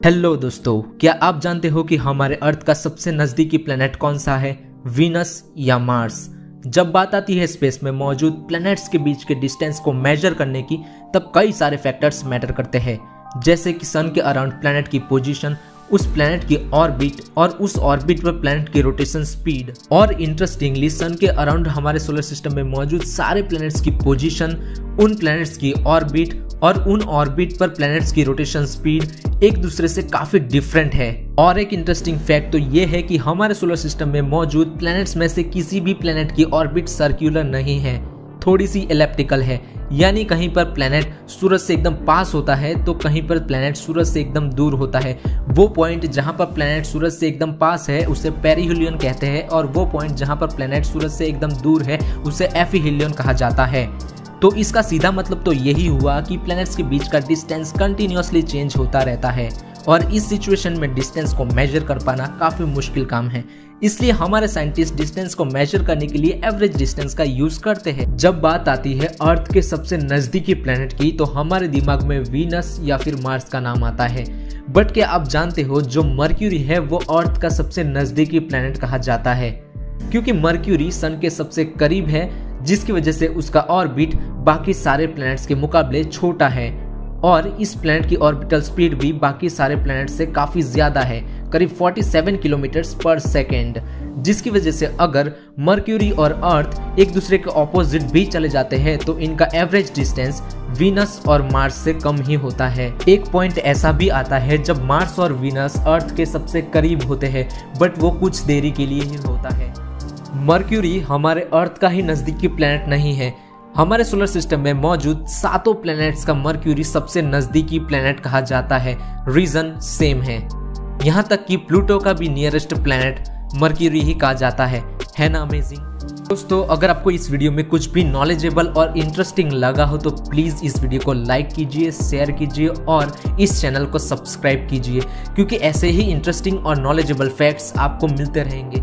Hello दोस्तों, क्या आप जानते हो कि हमारे अर्थ का सबसे नजदीकी प्लेनेट कौन सा है? वीनस या मार्स? जब बात आती है स्पेस में मौजूद प्लैनेट्स के बीच के डिस्टेंस को मेजर करने की, तब कई सारे फैक्टर्स मैटर करते हैं, जैसे कि सन के अराउंड प्लैनेट की पोजीशन, उस प्लैनेट की ऑर्बिट और उस ऑर्बिट पर प्लैनेट की रोटेशन स्पीड। और इंटरेस्टिंगली सन के अराउंड हमारे सोलर सिस्टम में मौजूद सारे प्लैनेट्स की पोजीशन, उन प्लैनेट्स की ऑर्बिट और उन ऑर्बिट पर प्लैनेट्स की रोटेशन स्पीड एक दूसरे से काफी डिफरेंट है। और एक इंटरेस्टिंग फैक्ट तो ये है कि हमारे सोलर सिस्टम में मौजूद प्लैनेट्स में से किसी भी प्लैनेट की ऑर्बिट सर्कुलर नहीं है, थोड़ी सी एलिप्टिकल है। यानी कहीं पर प्लैनेट सूरज से एकदम पास होता है तो कहीं पर प्लैनेट सूरज से एकदम दूर होता है। वो पॉइंट जहां पर प्लैनेट सूरज से एकदम पास है उसे पेरिहेलियन कहते हैं, और वो पॉइंट जहां पर प्लैनेट सूरज से एकदम दूर है उसे एफिहेलियन कहा जाता है। तो इसका सीधा मतलब तो यही हुआ कि प्लैनेट्स के बीच का डिस्टेंस कंटिन्यूअसली चेंज होता रहता है, और इस सिचुएशन में डिस्टेंस को मेजर कर पाना काफी मुश्किल काम है। इसलिए हमारे साइंटिस्ट डिस्टेंस को मेजर करने के लिए एवरेज डिस्टेंस का यूज करते हैं। जब बात आती है अर्थ के सबसे नजदीकी प्लैनेट की, तो हमारे दिमाग में वीनस या फिर मार्स का नाम आता है। बट क्या आप जानते हो, जो मर्क्यूरी है वो अर्थ का सबसे नजदीकी प्लैनेट कहा जाता है, क्योंकि मर्क्यूरी सन के सबसे करीब है, जिसकी वजह से उसका ऑर्बिट बाकी सारे प्लैनेट्स के मुकाबले छोटा है। और इस प्लैनेट की ऑर्बिटल स्पीड भी बाकी सारे प्लैनेट से काफी ज्यादा है, करीब 47 किलोमीटर पर सेकेंड, जिसकी वजह से अगर मर्क्यूरी और अर्थ एक दूसरे के ऑपोजिट भी चले जाते हैं तो इनका एवरेज डिस्टेंस वीनस और मार्स से कम ही होता है। एक पॉइंट ऐसा भी आता है जब मार्स और वीनस अर्थ के सबसे करीब होते हैं, बट वो कुछ देरी के लिए ही होता है। मर्क्यूरी हमारे अर्थ का ही नजदीकी प्लैनेट नहीं है। हमारे सोलर सिस्टम में मौजूद सातों प्लैनेट्स का मर्क्यूरी सबसे नजदीकी प्लैनेट कहा जाता है। रीजन सेम है, यहाँ तक कि प्लूटो का भी नियरेस्ट प्लैनेट मर्क्यूरी ही कहा जाता है ना अमेजिंग? दोस्तों, अगर आपको इस वीडियो में कुछ भी नॉलेजेबल और इंटरेस्टिंग लगा हो तो प्लीज इस वीडियो को लाइक कीजिए, शेयर कीजिए और इस चैनल को सब्सक्राइब कीजिए, क्योंकि ऐसे ही इंटरेस्टिंग और नॉलेजेबल फैक्ट्स आपको मिलते रहेंगे।